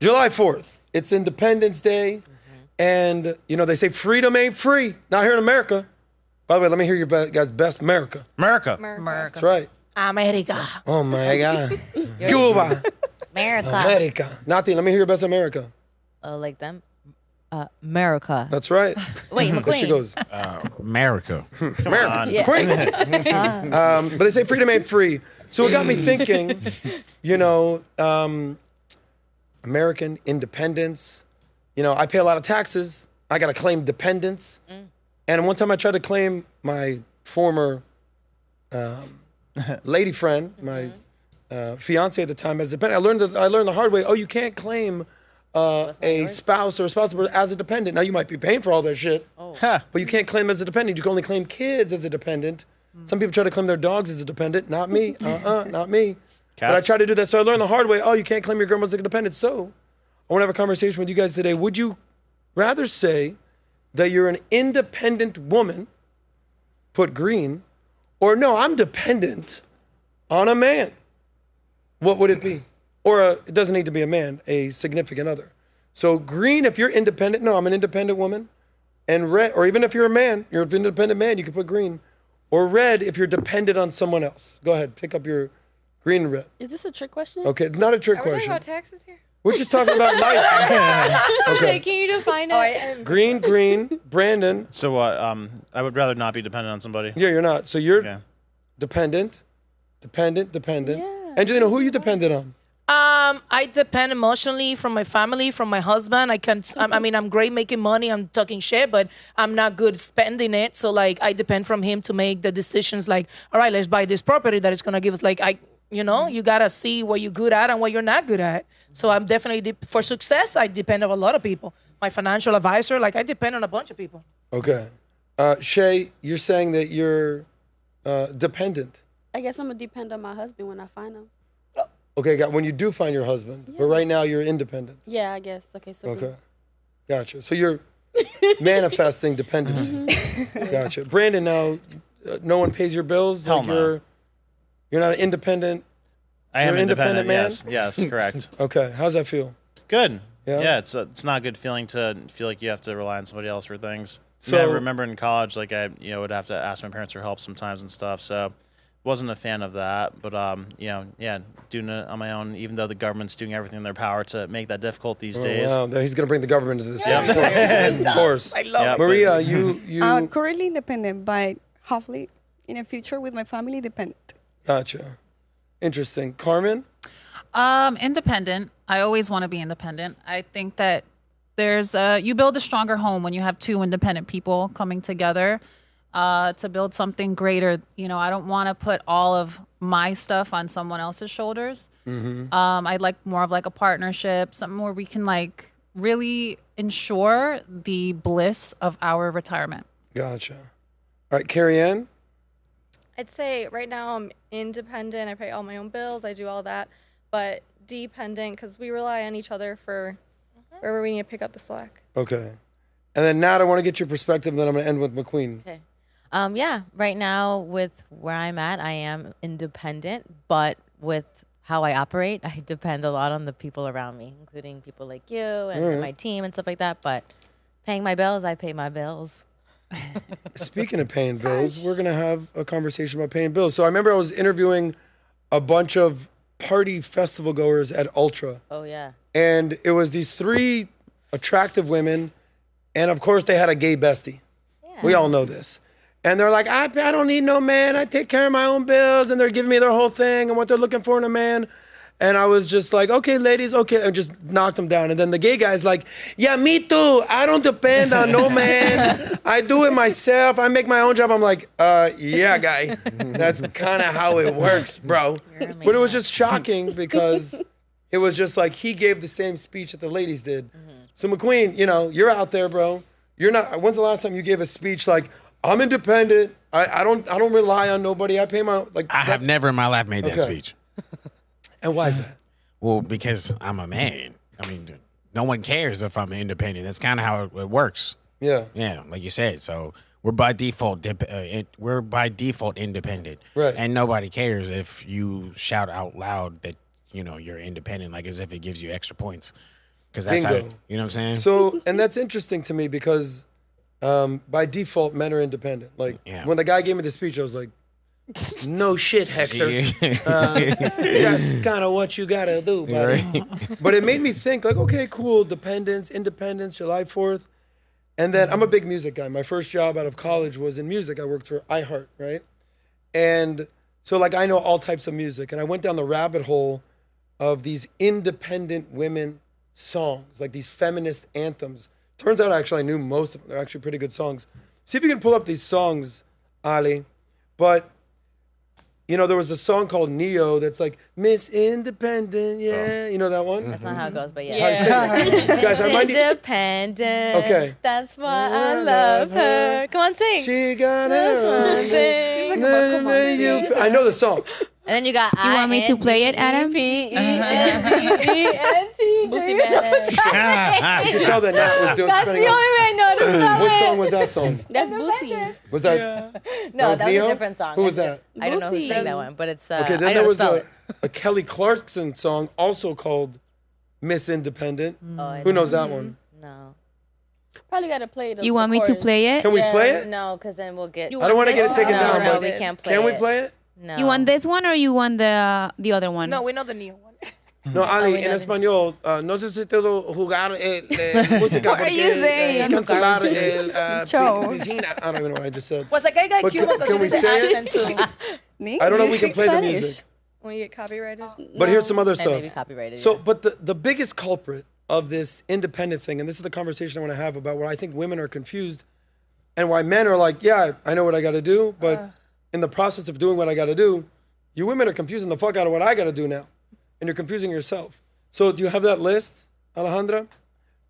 July 4th. It's Independence Day. And, you know, they say freedom ain't free. Not here in America. By the way, let me hear your guys' best America. America. That's right. America. Oh, my God. Cuba. America. Nothing. Let me hear your best America. Like them? America. That's right. Wait, There she McQueen. goes. America. America. Queen. But they say freedom ain't free. So it got me thinking, you know, American independence. You know, I pay a lot of taxes. I got to claim dependence. And one time I tried to claim my former lady friend, my fiance at the time, as a dependent. I learned the hard way. Oh, you can't claim a spouse or a spouse as a dependent. Now, you might be paying for all that shit, but you can't claim as a dependent. You can only claim kids as a dependent. Some people try to claim their dogs as a dependent. Not me. Not me. Cats? But I tried to do that, so I learned the hard way. Oh, you can't claim your grandma as a dependent. So I want to have a conversation with you guys today. Would you rather say that you're an independent woman, put green, or no, I'm dependent on a man? What would it be? Or it doesn't need to be a man, a significant other. So green if you're independent. No, I'm an independent woman. And red, or even if you're a man, you're an independent man, you can put green. Or red if you're dependent on someone else. Go ahead, pick up your green and red. Is this a trick question? Okay, not a trick Are we question. talking about taxes here? We're just talking about life. Okay, can you define it? Green, Brandon. So what? I would rather not be dependent on somebody. Yeah, you're not. So you're Yeah. dependent. Yeah. Angelina, who are you dependent on? I depend emotionally from my family, from my husband. I mean, I'm great making money. I'm talking shit, but I'm not good spending it. So like, I depend from him to make the decisions. Like, all right, let's buy this property that is gonna give us. Like, you gotta see what you're good at and what you're not good at. So I'm definitely for success. I depend on a lot of people. My financial advisor, like I depend on a bunch of people. Okay, Shay, you're saying that you're dependent. I guess I'm gonna depend on my husband when I find him. Okay, when you do find your husband, but right now you're independent. Yeah, I guess. Okay, so Okay, gotcha. So you're manifesting dependency. Gotcha. Brandon, now no one pays your bills. Hell Like no. you're not an independent. I am You're an independent man? Yes, correct. Okay, how's that feel? Good. Yeah? Yeah, it's not a good feeling to feel like you have to rely on somebody else for things. So- I remember in college, like I would have to ask my parents for help sometimes and stuff. So wasn't a fan of that. But doing it on my own, even though the government's doing everything in their power to make that difficult these days. Wow, he's gonna bring the government into this. Yep. Of course. I love Maria, you Currently independent, but hopefully in the future with my family dependent. gotcha. Interesting. Carmen? Independent. I always want to be independent. I think that you build a stronger home when you have two independent people coming together to build something greater. You know, I don't want to put all of my stuff on someone else's shoulders. I'd like more of like a partnership, something where we can like really ensure the bliss of our retirement. Gotcha. All right, Carrie Ann? I'd say right now I'm independent. I pay all my own bills. I do all that. But dependent because we rely on each other for wherever we need to pick up the slack. Okay. And then Nat, I want to get your perspective, and then I'm going to end with McQueen. Okay. Yeah, right now with where I'm at, I am independent, but with how I operate, I depend a lot on the people around me, including people like you and my team and stuff like that. But paying my bills, I pay my bills. Speaking of paying bills, we're going to have a conversation about paying bills. So I remember I was interviewing a bunch of party festival goers at Ultra. Oh, yeah. And it was these three attractive women, and of course they had a gay bestie. Yeah. We all know this. And they're like, I don't need no man. I take care of my own bills. And they're giving me their whole thing and what they're looking for in a man. And I was just like, okay, ladies, okay. And just knocked them down. And then the gay guy's like, yeah, me too. I don't depend on no man. I do it myself. I make my own job. I'm like, yeah, guy. That's kind of how it works, bro. But it was just shocking because it was just like he gave the same speech that the ladies did. So McQueen, you're out there, bro. You're not. When's the last time you gave a speech like, I'm independent. I don't rely on nobody. I pay my I have never in my life made that speech. And why is that? Well, because I'm a man. I mean, no one cares if I'm independent. That's kind of how it works. Yeah. Yeah, like you said. So we're by default independent. Right. And nobody cares if you shout out loud that you're independent, like as if it gives you extra points. Because that's how, Bingo. you know what I'm saying? So, and that's interesting to me because by default, men are independent. Like Yeah. when the guy gave me the speech, I was like, no shit, Hector. Yeah. That's kind of what you gotta do, buddy. Right. But it made me think, like, okay, cool, dependence, independence, July 4th. And then I'm a big music guy. My first job out of college was in music. I worked for iHeart, right? And so, like, I know all types of music. And I went down the rabbit hole of these independent women songs, like these feminist anthems. Turns out actually I knew most of them. They're actually pretty good songs. See if you can pull up these songs, Ali. But you know, there was a song called Neo that's like, Miss Independent, yeah. You know that one? That's not how it goes, but How you yeah. sing it? Guys, I might need... Independent. Okay. That's why I love her. Come on, sing. She got That's her. one thing. He's like, come on, sing. I know the song. And then you got You want me to play it, Adam? P-E-N-T. Boosie badass. You can tell that Nat was doing That's spinning the on. only way I know to What song was that song? That's Boosie. Was that? No, was that was Neo? a different song. Who was that? I don't know who Boosie. sang that one, but it's Okay, I then know there to was spell it. a Kelly Clarkson song also called Miss Independent. Oh, I Who don't knows know. that one? No. Probably got to play the You want me to chorus. play it? Can we play it? No, because then we'll get. I don't want to get it taken no, down, no, but we can't play can we it. play it? No. You want this one or you want the other one? No, we know the new one. No, Ali, we en know. español, no necesito jugar música What are you porque saying? cancelar el Show. piscina. I don't even know what I just said. Was like, I got But Cuban because can you we did the say it? accent too. Me? I don't know if You we can speak play the Spanish. music. When you get copyrighted. But here's some other And stuff. maybe copyrighted. So, yeah. but the biggest culprit of this independent thing, and this is the conversation I want to have about where I think women are confused and why men are like, yeah, I know what I got to do, but in the process of doing what I got to do, you women are confusing the fuck out of what I got to do now. And you're confusing yourself. So do you have that list, Alejandra?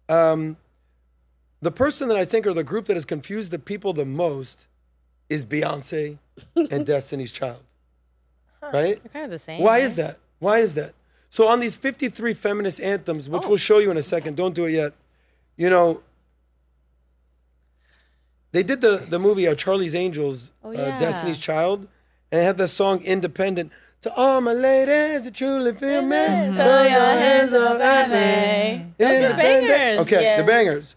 The person that I think or the group that has confused the people the most is Beyonce and Destiny's Child. Right? They're kind of the same. Why right? is that? Why is that? So on these 53 feminist anthems, which we'll show you in a second, don't do it yet. You know, they did the movie Charlie's Angels, yeah. Destiny's Child, and it had the song Independent. To all my ladies that truly feel me, throw your hands up at me. Those are Independent. bangers. Okay, Yeah. the bangers.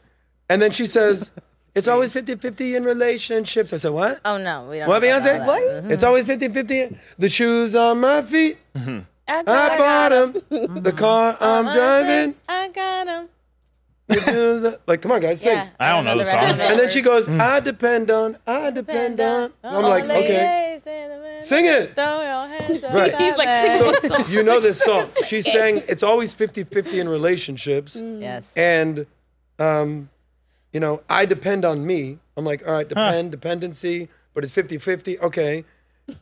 And then she says, it's always 50-50 in relationships. I said, what? Oh no, we don't. What, know about Beyonce? all What? that. Mhm. It's always 50-50. The shoes on my feet. I bought them. The car I'm driving. I got him. Like, come on, guys, sing. Yeah. I don't know the rest song. of it. And then she goes, I depend on. I'm like, okay, sing it. Throw your hands up. Right. He's like singing. So you know this song. She's saying it's always 50-50 in relationships. Yes. And, you know, I depend on me. I'm like, all right, dependency, but it's 50-50. Okay.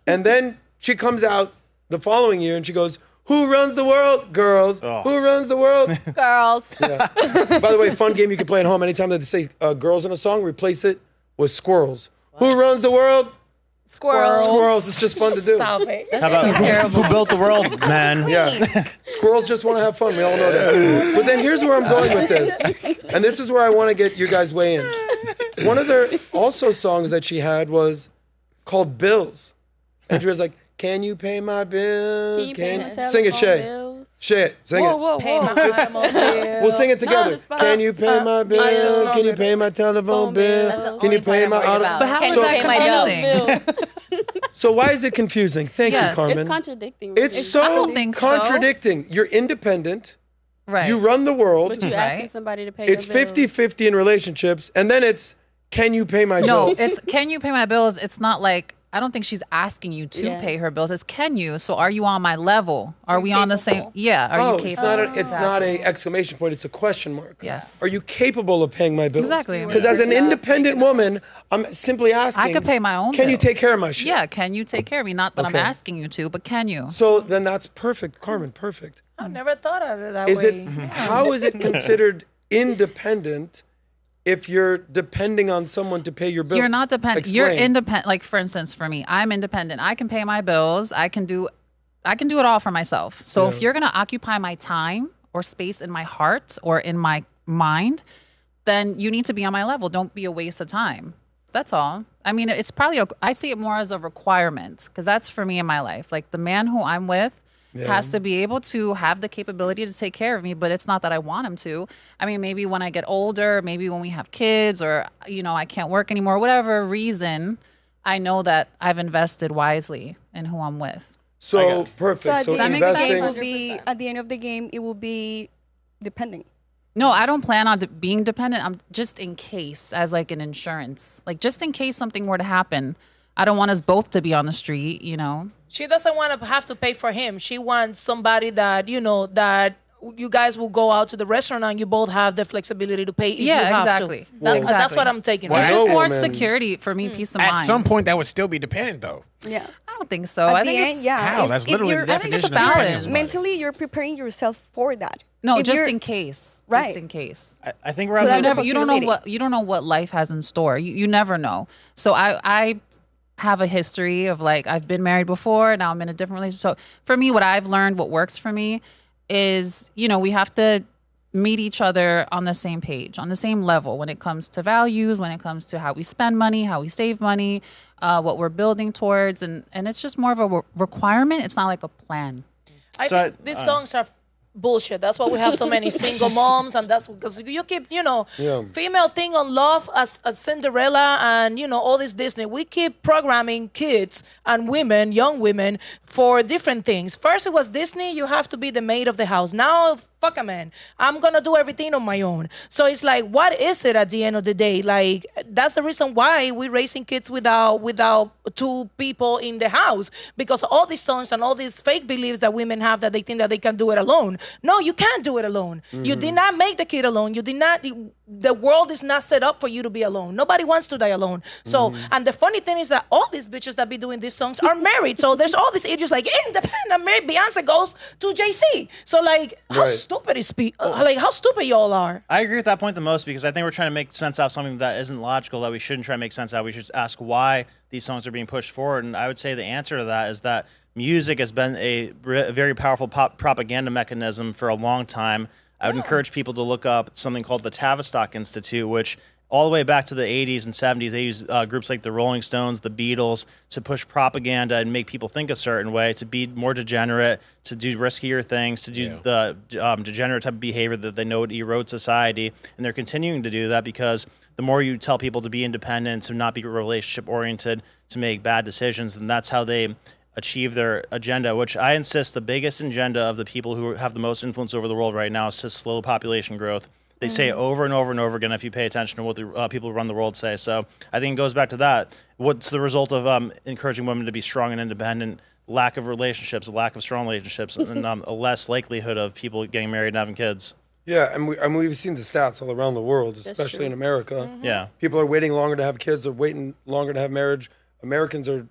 And then she comes out the following year and she goes, who runs the world? Girls. Oh. Who runs the world? Girls. Yeah. By the way, fun game you can play at home. Anytime that they say girls in a song, replace it with squirrels. Who runs the world? Squirrels. Squirrels. It's just fun to do. Stop it. How about who built the world, man? Yeah. Squirrels just want to have fun. We all know that. But then here's where I'm going with this. And this is where I want to get your guys' way in. One of their also songs that she had was called Bills. And she was like, can you pay my bills? Can you pay my Sing it, telephone Shay. bills? Shay, sing Whoa, it. whoa, Pay my whoa. automobile. We'll sing it together. the spot. Can you pay my bills? just Can you love pay my telephone bill? That's the Can you only part pay I'm my worried auto? about. But how Can is you that pay my bills? confusing? So why is it confusing? Thank Yes. you, It's Carmen. It's contradicting. Really. It's so I don't think so. contradicting. You're independent. Right. You run the world. But you Right. asking somebody to pay It's your bills. 50-50 in relationships. And then it's, can you pay my No, bills? it's can you pay my bills? It's not like I don't think she's asking you to Yeah. pay her bills. It's can you? So are you on my level? Are we on the same? capable? Yeah. Are you capable? it's not a exclamation point. It's a question mark. Yes. Are you capable of paying my bills? Exactly. Because as an independent woman, I'm simply asking. I could pay my own Can you bills. take care of my shit? Yeah. Can you take care of me? Not that Okay. I'm asking you to, but can you? So then that's perfect, Carmen. Perfect. I never thought of it that Is way. it? How is it considered independent if you're depending on someone to pay your bills? You're not dependent. You're Explain. independent. Like for instance, for me, I'm independent. I can pay my bills. I can do it all for myself. So if you're gonna occupy my time or space in my heart or in my mind, then you need to be on my level. Don't be a waste of time. That's all. I mean, it's probably I see it more as a requirement because that's for me in my life. Like the man who I'm with, has to be able to have the capability to take care of me, but it's not that I want him to. I mean, maybe when I get older, maybe when we have kids, or I can't work anymore, whatever reason, I know that I've invested wisely in who I'm with. So perfect. So So at the end of the game, investing. at the end of the game, it will be depending. No, I don't plan on being dependent. I'm just in case, as like an insurance, like just in case something were to happen. I don't want us both to be on the street, She doesn't want to have to pay for him. She wants somebody that, that you guys will go out to the restaurant and you both have the flexibility to pay if you have exactly. to. That's Exactly. what I'm taking. It's Wow. just more Woman. security for me, peace of mind. At some point, that would still be dependent, though. Yeah. I don't think so. At I the think end, it's yeah. How? That's literally the you're- I think it's definition a of balance. dependence. mentally, you're preparing yourself for that. no, If just you're- in case. Right. Just in case. I think we're So at that's the- You don't know possibility. you don't know what life has in store. You never know. So I have a history of like I've been married before. Now I'm in a different relationship. So for me, what I've learned, what works for me, is we have to meet each other on the same page, on the same level when it comes to values, when it comes to how we spend money, how we save money, what we're building towards, and it's just more of a requirement. It's not like a plan. I So think these songs are bullshit. That's why we have so many single moms, and that's because you keep, female thing on love as Cinderella and all this Disney. We keep programming kids and women, young women, for different things. First, it was Disney. You have to be the maid of the house. Now, fuck a man. I'm gonna do everything on my own. So it's like, what is it at the end of the day? Like that's the reason why we're raising kids without two people in the house, because all these songs and all these fake beliefs that women have that they think that they can do it alone. No, you can't do it alone. You did not make the kid alone. You did not. The world is not set up for you to be alone. Nobody wants to die alone. So, and the funny thing is that all these bitches that be doing these songs are married. So there's all these idiots like independent married. Beyonce goes to JC. So like, how stupid is like how stupid y'all are. I agree with that point the most, because I think we're trying to make sense out of something that isn't logical, that we shouldn't try to make sense out. We should ask why these songs are being pushed forward. And I would say the answer to that is that music has been a very powerful propaganda mechanism for a long time. I would encourage people to look up something called the Tavistock Institute, which all the way back to the 80s and 70s, they used groups like the Rolling Stones, the Beatles, to push propaganda and make people think a certain way, to be more degenerate, to do riskier things, to do the degenerate type of behavior that they know would erode society. And they're continuing to do that because the more you tell people to be independent, to not be relationship-oriented, to make bad decisions, and that's how they achieve their agenda, which I insist the biggest agenda of the people who have the most influence over the world right now is to slow population growth. They say it over and over and over again if you pay attention to what the people who run the world say. So I think it goes back to that. What's the result of encouraging women to be strong and independent? Lack of relationships, lack of strong relationships, and a less likelihood of people getting married and having kids. Yeah, and we've seen the stats all around the world, especially in America. Yeah. People are waiting longer to have kids, or waiting longer to have marriage. Americans are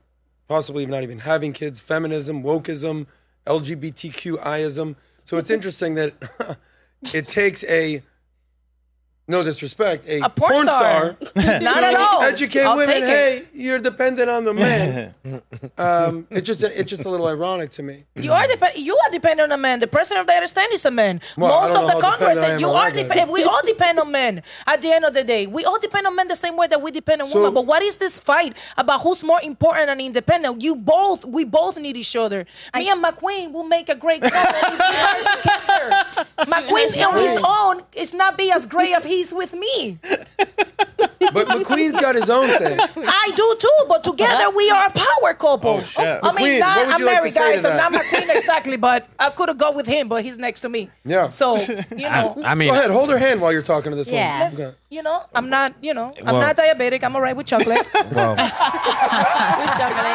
possibly not even having kids. Feminism, wokeism, LGBTQIism. So it's interesting that it takes no disrespect, a porn star Not at all. educate I'll women. take it. Hey, you're dependent on the man. It's just a little ironic to me. You are dependent on a man. The president of the United States is a man. Well, I Most don't of know the how Congress dependent I says am you on are that guy. dependent. We all depend on men. At the end of the day, we all depend on men the same way that we depend on So- women. But what is this fight about who's more important and independent? We both need each other. Me and McQueen will make a great couple if we are together. McQueen on his own is not be as great as he's with me. But McQueen's got his own thing. I do too, but together we are a power couple. Oh, shit. I mean, McQueen, what would I'm you like to married, say guys, to so that? not McQueen exactly, but I could have gone with him, but he's next to me. Yeah. So, I mean, Go ahead, hold her hand while you're talking to this Yeah. woman. Okay. I'm not, I'm Well- not diabetic. I'm all right with chocolate. well, With chocolate.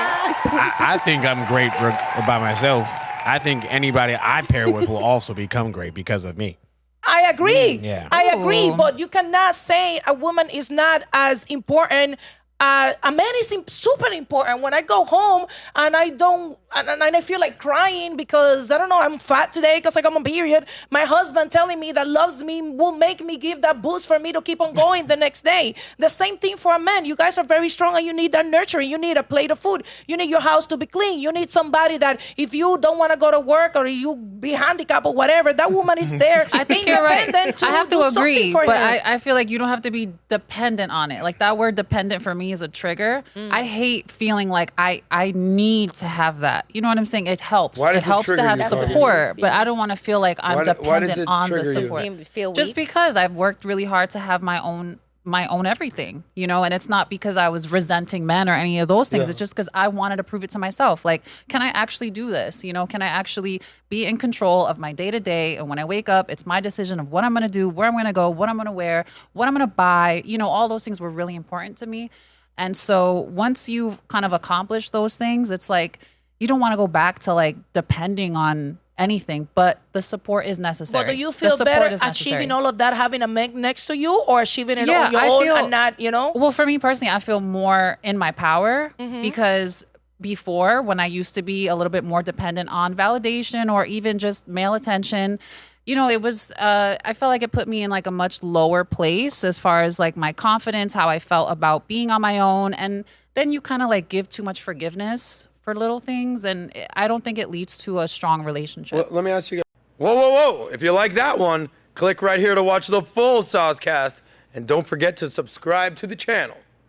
I think I'm great by myself. I think anybody I pair with will also become great because of me. I agree. Yeah. I agree, Ooh. but you cannot say a woman is not as important. A man is super important. When I go home and I don't, and I feel like crying because I don't know, I'm fat today because I got my period. My husband telling me that loves me will make me give that boost for me to keep on going the next day. The same thing for a man. You guys are very strong and you need that nurturing. You need a plate of food. You need your house to be clean. You need somebody that if you don't want to go to work or you be handicapped or whatever, that woman is there. I think you're right. independent I have do to something agree, for but him. I feel like you don't have to be dependent on it. Like that word dependent for me me is a trigger. I hate feeling like I need to have that. You know what I'm saying? It helps. Why does it helps trigger to have you, Sonia? support, but I don't want to feel like I'm Why does dependent it on the trigger you? support. Do you feel Just weak? because I've worked really hard to have my own everything, you know, and it's not because I was resenting men or any of those things. Yeah. It's just because I wanted to prove it to myself. Like, can I actually do this? You know, can I actually be in control of my day to day? And when I wake up, it's my decision of what I'm going to do, where I'm going to go, what I'm going to wear, what I'm going to buy. You know, all those things were really important to me. And so once you've kind of accomplished those things, it's like, you don't want to go back to like depending on anything, but the support is necessary. But do you feel better achieving all of that, having a man next to you, or achieving it on your own and not, you know? Well, for me personally, I feel more in my power because before, when I used to be a little bit more dependent on validation or even just male attention, you know, it was, I felt like it put me in like a much lower place as far as like my confidence, how I felt about being on my own. And then you kind of like give too much forgiveness for little things, and I don't think it leads to a strong relationship. Well, let me ask you guys. Whoa. If you like that one, click right here to watch the full SOSCAST. And don't forget to subscribe to the channel.